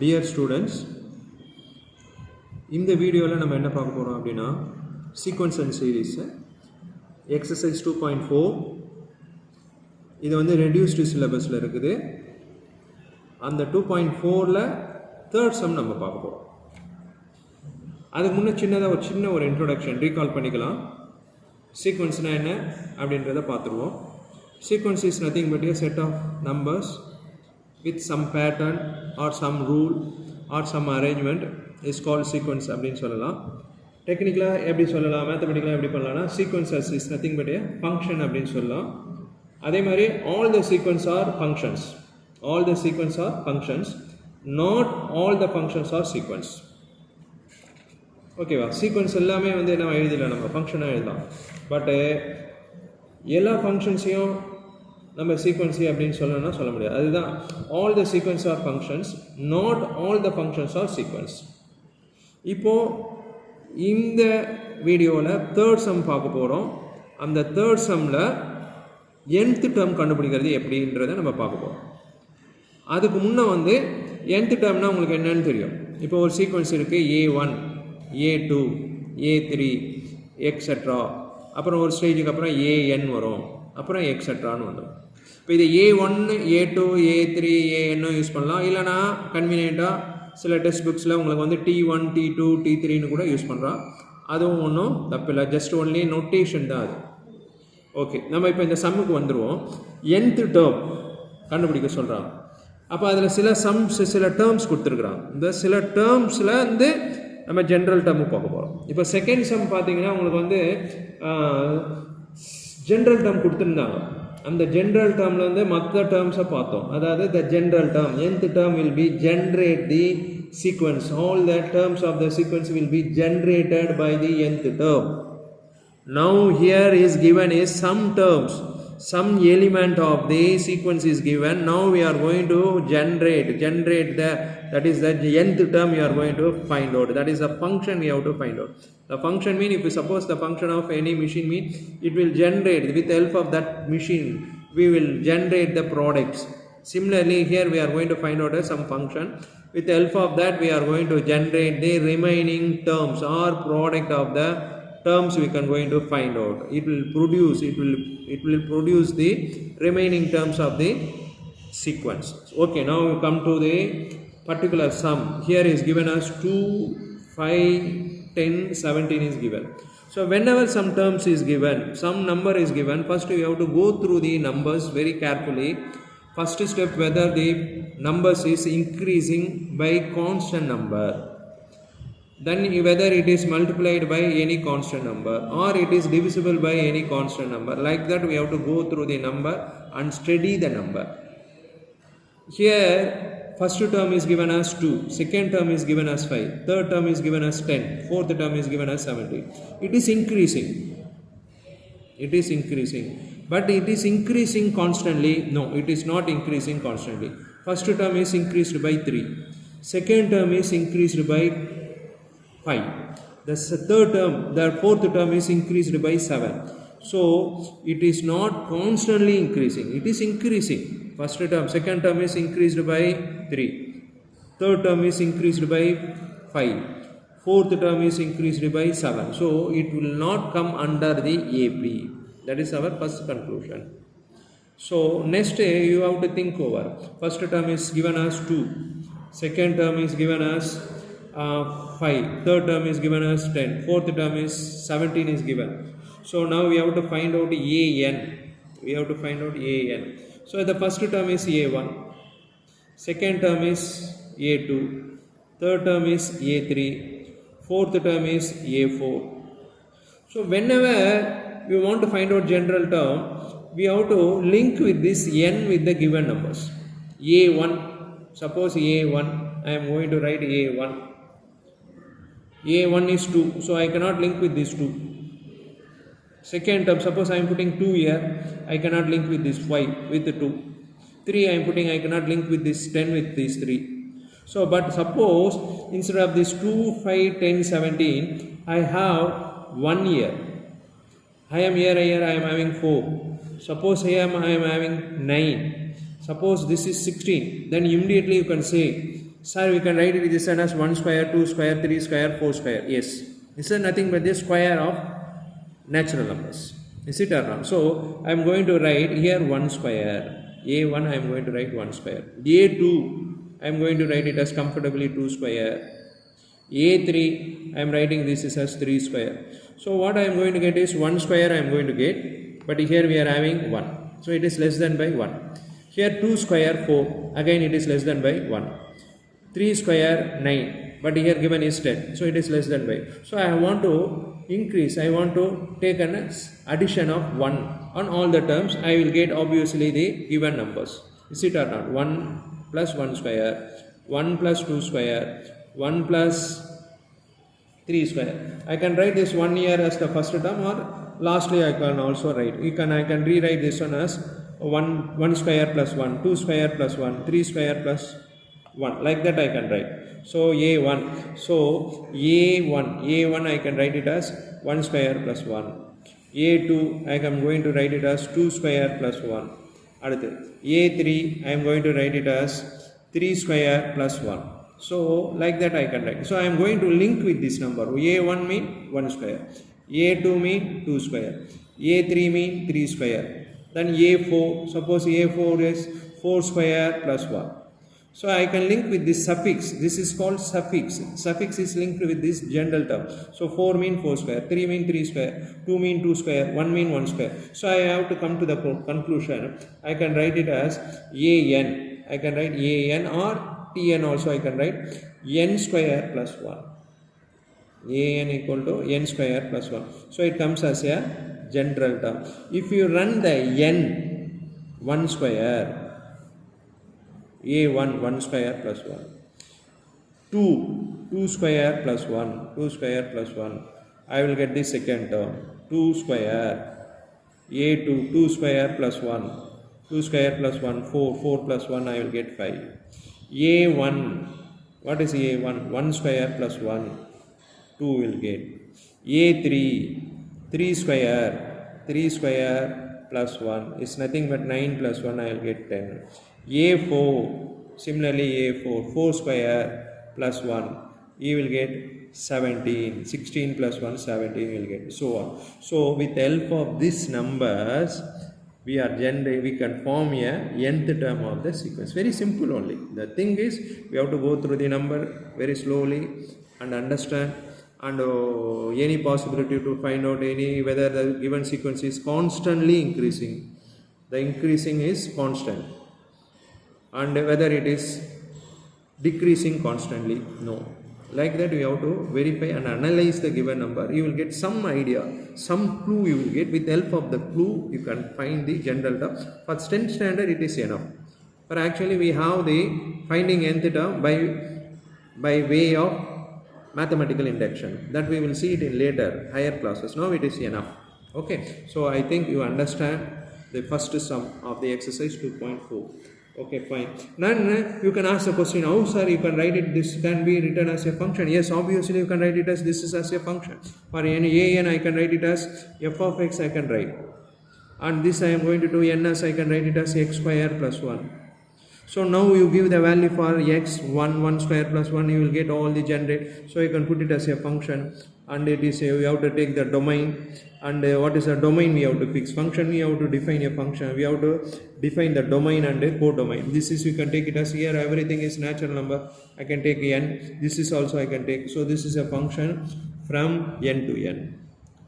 Dear students, இந்த வீடியோவில் நம்ம என்ன பார்க்க போகிறோம் அப்படின்னா சீக்வன்ஸ் அண்ட் சீரீஸ் எக்ஸசைஸ் 2.4 இது வந்து ரெடியூஸ்டு சிலபஸில் இருக்குது. அந்த 2.4ல் தேர்ட் சம் நம்ம பார்க்க போகிறோம். அதுக்கு முன்னே சின்ன ஒரு இன்ட்ரோடக்ஷன் ரீகால் பண்ணிக்கலாம். சீக்வன்ஸ்னால் என்ன அப்படின்றத பார்த்துருவோம். Sequence is nothing but a set of numbers with some pattern or some rule or some arrangement is called sequence அப்படின்னு சொல்லலாம். டெக்னிக்கலாக எப்படி சொல்லலாம், மேத்தமெட்டிக்கலாக எப்படி பண்ணலாம்னா sequences is nothing but a function அப்படின்னு சொல்லலாம். அதே மாதிரி all the sequence are functions. All the sequence are functions. Not all the functions are sequence. ஓகேவா? சீக்வன்ஸ் எல்லாமே வந்து என்ன எழுதிடலாம், நம்ம ஃபங்க்ஷனாக எழுதலாம். பட்டு எல்லா ஃபங்க்ஷன்ஸையும் நம்ம சீக்வன்ஸி அப்படின்னு சொல்லணும்னா சொல்ல முடியாது. அதுதான் all the sequence are functions, not all the functions are sequence. இப்போது இந்த வீடியோவில் தேர்ட் சம் பார்க்க போகிறோம். அந்த தேர்ட் சம்மில் nth டேர்ம் கண்டுபிடிக்கிறது எப்படின்றத நம்ம பார்க்க போகிறோம். அதுக்கு முன்னே வந்து nth டேர்ம்னால் உங்களுக்கு என்னன்னு தெரியும். இப்போ ஒரு சீக்வன்ஸ் இருக்குது, A1 A2 A3 எக்ஸெட்ரா. அப்புறம் ஒரு ஸ்டேஜுக்கு அப்புறம் AN வரும், அப்புறம் எக்ஸெட்ரான்னு வந்துடும். இப்போ இது A1 A2 A3 AN use பண்ணலாம். இல்லைனா கன்வீனியண்ட்டாக சில டெக்ஸ்ட் புக்ஸில் உங்களுக்கு வந்து T1 T2 T3ன்னு கூட யூஸ் பண்ணுறான். அதுவும் ஒன்றும் தப்பில்லை, ஜஸ்ட் ஒன்லி நோட்டேஷன் தான் அது. ஓகே, நம்ம இப்போ இந்த சம்முக்கு வந்துடுவோம். nth டேர்ம் கண்டுபிடிக்க சொல்கிறாங்க. அப்போ அதில் சில டேர்ம்ஸ் கொடுத்துருக்குறாங்க. இந்த சில டேர்ம்ஸில் வந்து நம்ம ஜென்ரல் டேர்மு பார்க்க போகிறோம். இப்போ செகண்ட் சம் பார்த்தீங்கன்னா உங்களுக்கு வந்து ஜென்ரல் டேர்ம் கொடுத்துருந்தாங்க. அந்த ஜென்ரல் டேர்மில் வந்து மற்ற டேர்ம்ஸை பார்த்தோம். அதாவது the general term nth term will be generate the sequence. All the terms of the sequence will be generated by the nth term. Now here is given is some terms, some element of the sequence is given. Now we are going to generate that is the nth term we are going to find out. That is a function we have to find out. The function mean, if you suppose the function of any machine mean, it will generate with the help of that machine we will generate the products. Similarly here we are going to find out some function. With the help of that we are going to generate the remaining terms or product of the terms we can going to find out. It will produce the remaining terms of the sequence. Okay, now we come to the particular sum. Here is given as 2, 5, 10, 17 is given. So whenever some terms is given, some number is given, first we have to go through the numbers very carefully. First step, whether the numbers is increasing by constant number, then whether it is multiplied by any constant number or it is divisible by any constant number. Like that we have to go through the number and study the number. Here first term is given as 2, second term is given as 5, third term is given as 10, fourth term is given as 17. It is increasing, but it is increasing constantly. No, it is not increasing constantly. First term is increased by 3, second term is increased by 5, the third term, the fourth term is increased by 7. So it is not constantly increasing, it is increasing. First term, second term is increased by 3, third term is increased by 5, fourth term is increased by 7. So it will not come under the AP. That is our first conclusion. So next you have to think over. First term is given as 2, second term is given as 5, third term is given as 10, fourth term is 17 is given. So now we have to find out AN. So the first term is A1, second term is A2, third term is A3, fourth term is A4. So whenever we want to find out general term, we have to link with this n with the given numbers. A1, suppose A1, I am going to write A1. A1 is 2, so I cannot link with this 2. Second term, suppose I am putting 2 here, I cannot link with this 5 with the 2. 3 I am putting, I cannot link with this 10 with this 3. So but suppose instead of this 2, 5, 10, 17, I have 1 here. I am here, I am having 4. Suppose here I am having 9. Suppose this is 16, then immediately you can say Sir, we can write it this as 1 square, 2 square, 3 square, 4 square. Yes. This is nothing but the square of natural numbers. Is it or not? So, I am going to write here 1 square. A1 I am going to write 1 square. A2 I am going to write it as comfortably 2 square. A3 I am writing this is as 3 square. So, what I am going to get is 1 square I am going to get. But here we are having 1. So, it is less than by 1. Here 2 square 4. Again it is less than by 1. 3 square 9, but here given is 10, so it is less than by. So I want to increase, I want to take an addition of 1 on all the terms. I will get obviously the given numbers. Is it or not? 1 plus 1 square, 1 plus 2 square, 1 plus 3 square. I can write this 1 here as the first term, or lastly I can also write. I can rewrite this one as 1 square plus 1, 2 square plus 1, 3 square plus 1, like that I can write. So A1, so A1 I can write it as 1 square plus 1. A2 I am going to write it as 2 square plus 1. A3 I am going to write it as 3 square plus 1. So like that I can write. So I am going to link with this number. A1 mean 1 square, A2 mean 2 square, A3 mean 3 square. Then A4, suppose A4 is 4 square plus 1. So I can link with this suffix. This is called suffix. Suffix is linked with this general term. So 4 mean 4 square, 3 mean 3 square, 2 mean 2 square, 1 mean 1 square. So I have to come to the conclusion. I can write it as AN. I can write AN, or TN also I can write N square plus 1. AN equal to N square plus 1. So it comes as a general term. If you run the N 1 square, A1 1 square plus 1, 2 square plus 1, 2 square plus 1, I will get the second term, 2 square, A2 2 square plus 1, 2 square plus 1, 4 plus 1, I will get 5. A1, what is A1? 1 square plus 1, 2 will get. A3 3 square plus 1 is nothing but 9 plus 1, I will get 10. A4, similarly A4, 4 square plus 1, you will get 17, 16 plus 1, 17 will get, so on. So with the help of these numbers, we can form a nth term of the sequence. Very simple only. The thing is, we have to go through the number very slowly and understand, and any possibility to find out whether the given sequence is constantly increasing. The increasing is constant, and whether it is decreasing constantly, no. Like that we have to verify and analyze the given number. You will get some idea, some clue you will get. With the help of the clue, you can find the general term. For 10th standard, it is enough. But actually we have the finding nth term by way of mathematical induction. That we will see it in later, higher classes. Now it is enough. Okay. So I think you understand the first sum of the exercise 2.4. Okay, fine. Then you can ask the question, how sir you can write it, this can be written as a function? Yes, obviously you can write it as this is as a function. For any an I can write it as f of x I can write. And this I am going to do n as I can write it as x square plus 1. So now you give the value for x 1 square plus 1, you will get all the generate. So you can put it as a function, and it is you have to take the domain, and what is the domain we have to fix. Function we have to define a function, we have to define the domain and a codomain. This is, you can take it as here everything is natural number, I can take n, this is also I can take. So this is a function from n to n.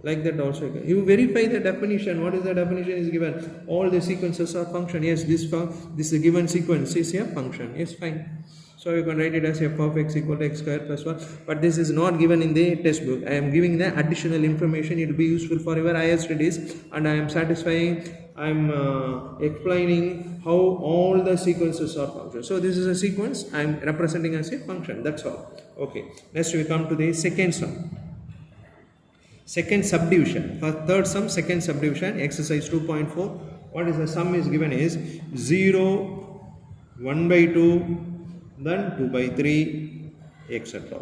Like that also you verify the definition. What is the definition is given? All the sequences are function. Yes, this given sequence is a function. Yes, fine. So you can write it as f of x equal to x square plus 1. But this is not given in the textbook. I am giving the additional information. It will be useful for your higher studies, and I am explaining how all the sequences are functions. So this is a sequence I am representing as a function. That's all. Okay. Next we come to the second sum. Second subdivision. For third sum, second subdivision, exercise 2.4. What is the sum is given is 0, 1 by 2, then 2 by 3, etc.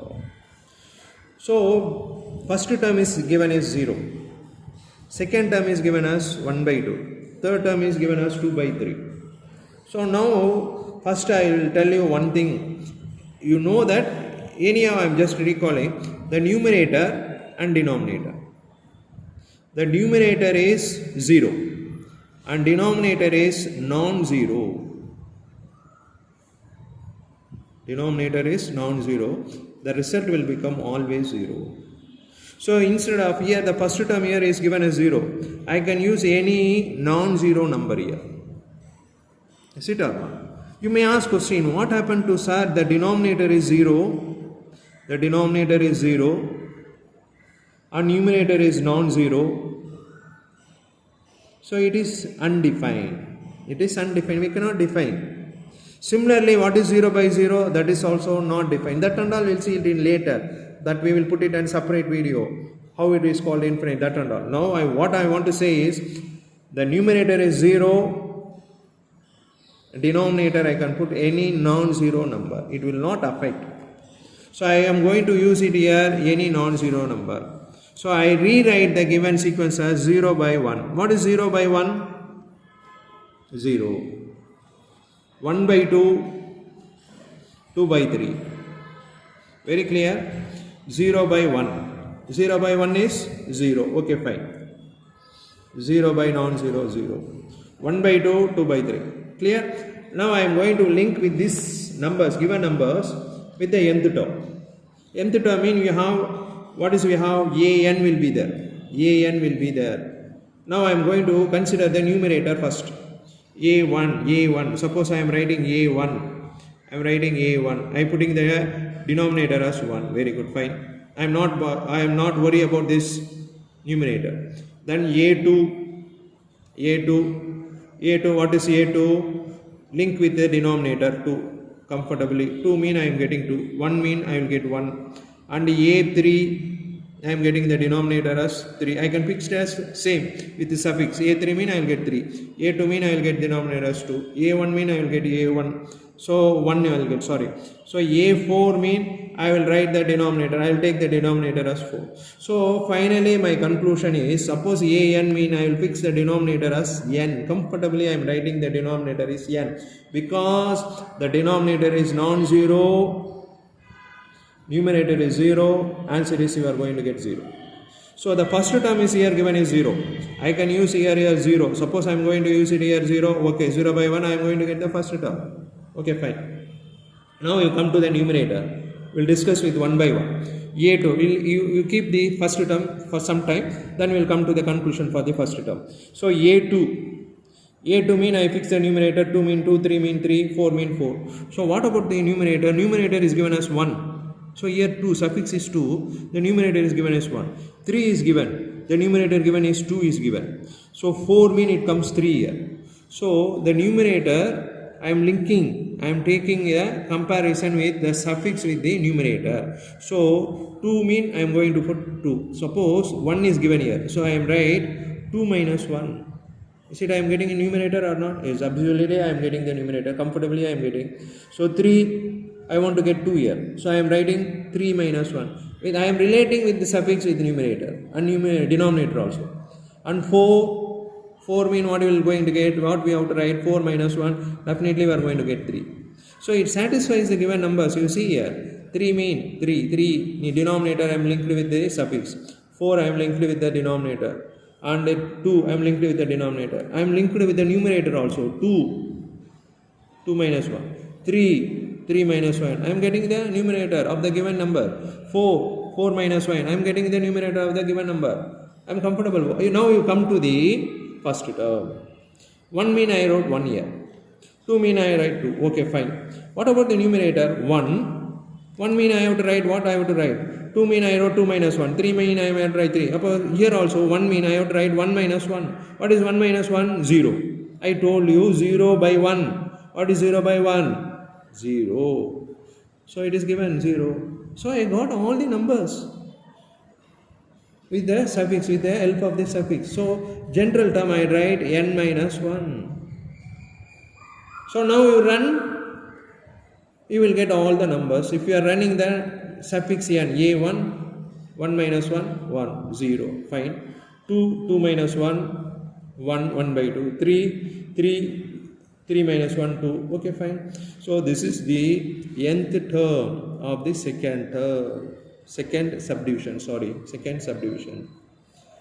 So first term is given as 0. Second term is given as 1 by 2. Third term is given as 2 by 3. So now first I will tell you one thing. you know that anyhow I am just recalling the numerator and denominator. The numerator is 0 and denominator is non-zero. Denominator is non-zero. The result will become always 0. So instead of here, the first term here is given as 0. I can use any non-zero number here. Is it or not? You may ask question, what happened to sir? The denominator is 0. The denominator is 0. And numerator is non-zero. So it is undefined. It is undefined. We cannot define. Similarly, what is 0 by 0? That is also not defined. That and all we'll see it in later. That we will put it in separate video. How it is called infinite, that and all. Now what I want to say is, the numerator is 0. Denominator I can put any non-zero number. It will not affect. So I am going to use it here, any non-zero number. So I rewrite the given sequence as 0 by 1. What is 0 by 1? 0. 1 by 2, 2 by 3. Very clear? 0 by 1. 0 by 1 is 0. Okay, fine. 0 by non-zero, 0. 1 by 2, 2 by 3. Clear? Now I am going to link with these numbers, given numbers, with the nth term. Nth term means we have, what is we have? an will be there. An will be there. Now I am going to consider the numerator first. a1. Suppose I am writing a1. I am writing a1. I am putting the denominator as 1. Very good, fine. I am not worried about this numerator. Then a2. What is a2? Link with the denominator 2 comfortably. 2 mean I am getting 2. 1 mean I will get 1. And a3, I am getting the denominator as 3. I can fix it as same with the suffix. a3 mean I will get 3. a2 mean I will get denominator as 2. a1 mean I will get a1. So 1 I will get, sorry. So a4 mean I will write the denominator. I will take the denominator as 4. So finally my conclusion is, suppose an mean I will fix the denominator as n. Comfortably I am writing the denominator is n. Because the denominator is non-zero, numerator is 0, answer is you are going to get 0. So the first term is here given is 0. I can use here 0. Suppose I am going to use it here 0. Okay, 0 by 1 I am going to get the first term. Okay, fine. Now you come to the numerator. We will discuss with one by one. a2, you keep the first term for some time, then we will come to the conclusion for the first term. So a2 mean I fix the numerator, 2 mean 2, 3 mean 3, 4 mean 4. So what about the numerator? Numerator is given as 1. So here 2, suffix is 2, the numerator is given as 1. 3 is given, the numerator given is 2 is given. So 4 mean it comes 3 here. So the numerator I am linking, I am taking a comparison with the suffix with the numerator. So 2 mean I am going to put 2. Suppose 1 is given here. So I am write 2 minus 1. Is it I am getting a numerator or not? Yes, absolutely I am getting the numerator. Comfortably I am getting. So 3, I want to get 2 here. So I am writing 3 minus 1. I am relating with the suffix with the numerator and denominator also. And 4 mean what we are going to get, what we have to write, 4 minus 1, definitely we are going to get 3. So it satisfies the given numbers. You see here, 3 mean 3, the denominator I am linked with the suffix, 4 I am linked with the denominator, and 2 I am linked with the denominator. I am linked with the numerator also, 2 minus 1, 3 minus 1, I am getting the numerator of the given number, 4 minus 1, I am getting the numerator of the given number. I am comfortable. Now you come to the first term. 1 mean I wrote 1 here. 2 mean I write 2. Okay, fine. What about the numerator? 1 mean I have to write what I have to write. 2 mean I wrote 2 minus 1. 3 mean I have to write 3. Here also 1 mean I have to write 1 minus 1. What is 1 minus 1? 0. I told you 0 by 1. What is 0 by 1? 0. So it is given 0. So I got all the numbers with the suffix, with the help of the suffix. So general term I write n minus 1. So now you run, you will get all the numbers. If you are running the suffix n, a1, 1 minus 1, 1, 0, fine. 2 minus 1, 1 by 2, 3 minus 1, 2, okay, fine. So this is the nth term of the second subdivision.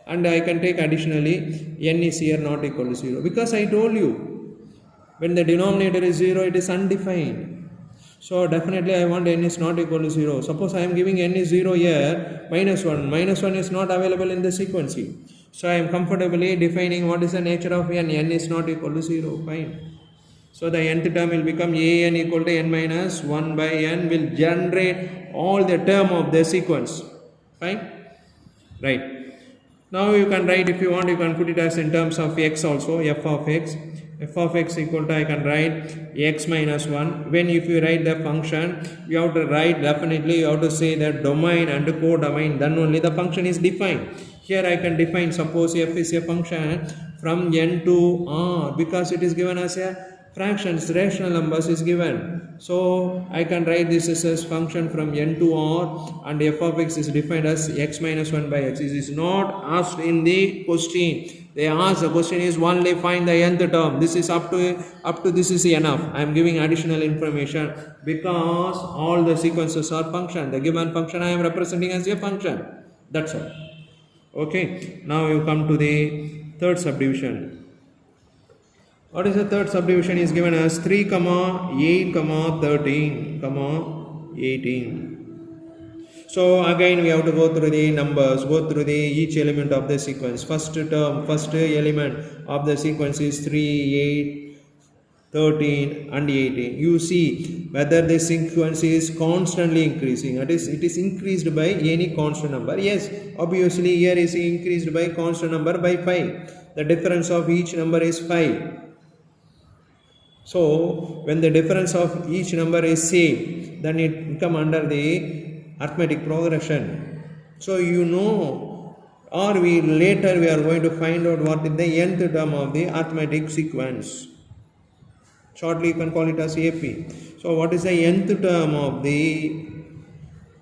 And I can take additionally n is here not equal to 0, because I told you when the denominator is 0 it is undefined. So definitely I want n is not equal to 0. Suppose I am giving n is 0 here, minus 1 is not available in the sequence. So I am comfortably defining what is the nature of n. N is not equal to 0. Fine. So the nth term will become an equal to n minus 1 by n, will generate all the term of the sequence. Fine. Right. Now you can write, if you want, you can put it as in terms of x also, f of x. F of x equal to, I can write x minus 1. When if you write the function, you have to write, definitely you have to say the domain and the codomain, then only the function is defined. Here I can define, suppose f is a function from n to r, because it is given as a fractions, rational numbers is given. So I can write this as function from n to r, and f of x is defined as x minus 1 by x. This is not asked in the question. They ask, the question is only find the nth term. This is up to this is enough. I am giving additional information because all the sequences are function. The given function I am representing as a function. That's all. Okay. Now you come to the third subdivision. What is the third subdivision? Is given as 3, 8, 13, 18. So again we have to go through the numbers, each element of the sequence. First element of the sequence is 3, 8, 13 and 18. You see whether the sequence is constantly increasing. That is, it is increased by any constant number. Yes, obviously here is increased by constant number by 5. The difference of each number is 5. So when the difference of each number is same, then it come under the arithmetic progression. So you know, or later we are going to find out what is the nth term of the arithmetic sequence. Shortly you can call it as AP. So what is the nth term of the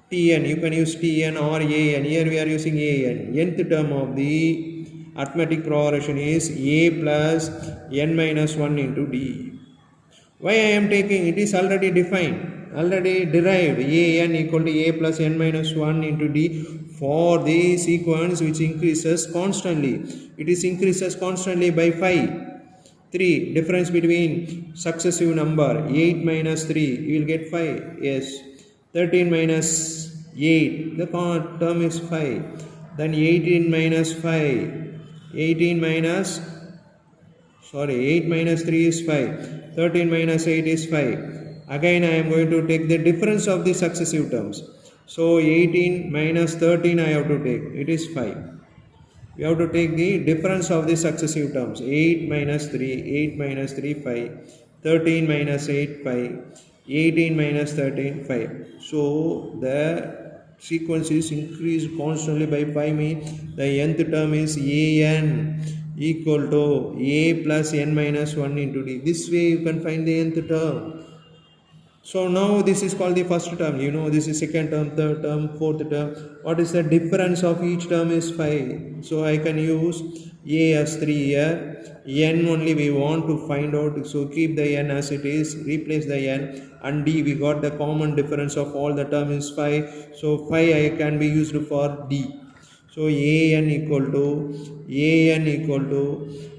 Tn? You can use Tn or An. Here we are using An. Nth term of the arithmetic progression is A plus n minus 1 into D. Why I am taking? It is already defined, already derived. An equal to A plus n minus 1 into D for the sequence which increases constantly. It is increases constantly by 5. 3. Difference between successive number. 8 minus 3. You will get 5. Yes. 13 minus 8. The term is 5. Then 18 minus 5. 8 minus 3 is 5. 13 minus 8 is 5. Again I am going to take the difference of the successive terms. So 18 minus 13 I have to take. It is 5. We have to take the difference of the successive terms. 8 minus 3, 5. 13 minus 8, 5. 18 minus 13, 5. So the sequence is increased constantly by 5 means the nth term is An equal to A plus n minus 1 into D. This way you can find the nth term. So now this is called the first term. You know, this is second term, third term, fourth term. What is the difference of each term is 5. So I can use A as 3 here. N only we want to find out. So keep the n as it is, replace the n, and D we got the common difference of all the term is 5. So 5 I can be used for D. So An equal to,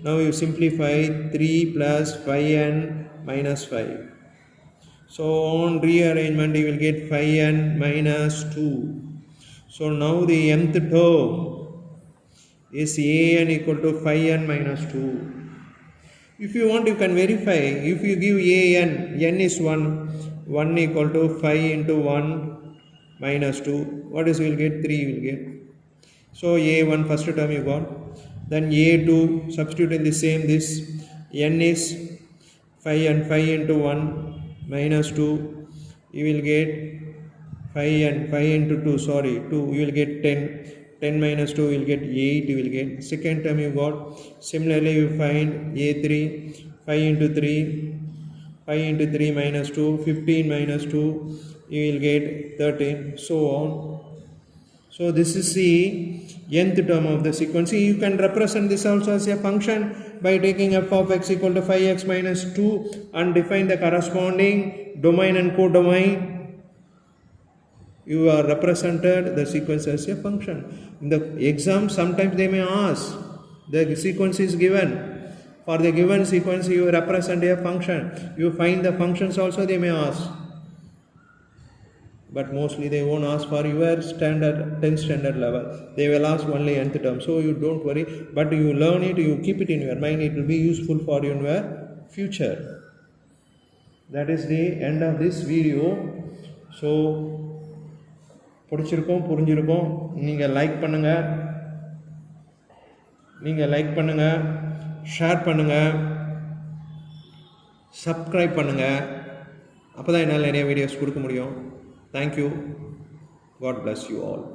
now you simplify 3 plus 5n minus 5. So on rearrangement you will get 5n minus 2. So now the nth term is An equal to 5n minus 2. If you want, you can verify. If you give An, n is 1 equal to 5 into 1 minus 2. What is you will get? 3 you will get. So A1 first term you got. Then A2, substitute in the same this. N is 5 and 5 into 1 minus 2. You will get 5 and 5 into 2. 2. You will get 10. 10 minus 2 you will get 8. You will get. Second term you got. Similarly you find A3. 5 into 3. 5 into 3 minus 2. 15 minus 2. You will get 13. So on. So this is the nth term of the sequence. You can represent this also as a function by taking f of x equal to 5x minus 2 and define the corresponding domain and codomain, you are represented the sequence as a function. In the exam, sometimes they may ask, the sequence is given. For the given sequence, you represent a function. You find the functions also, they may ask. But mostly they won't ask for your standard 10th standard level. They will ask only nth term. So you don't worry. But you learn it, you keep it in your mind. It will be useful for you in your future. That is the end of this video. So பிடிச்சிருக்கோம் புரிஞ்சிருக்கோம். நீங்கள் like பண்ணுங்கள், share பண்ணுங்கள், subscribe பண்ணுங்கள். அப்போ தான் என்னால் நிறைய videos கொடுக்க முடியும். Thank you. God bless you all.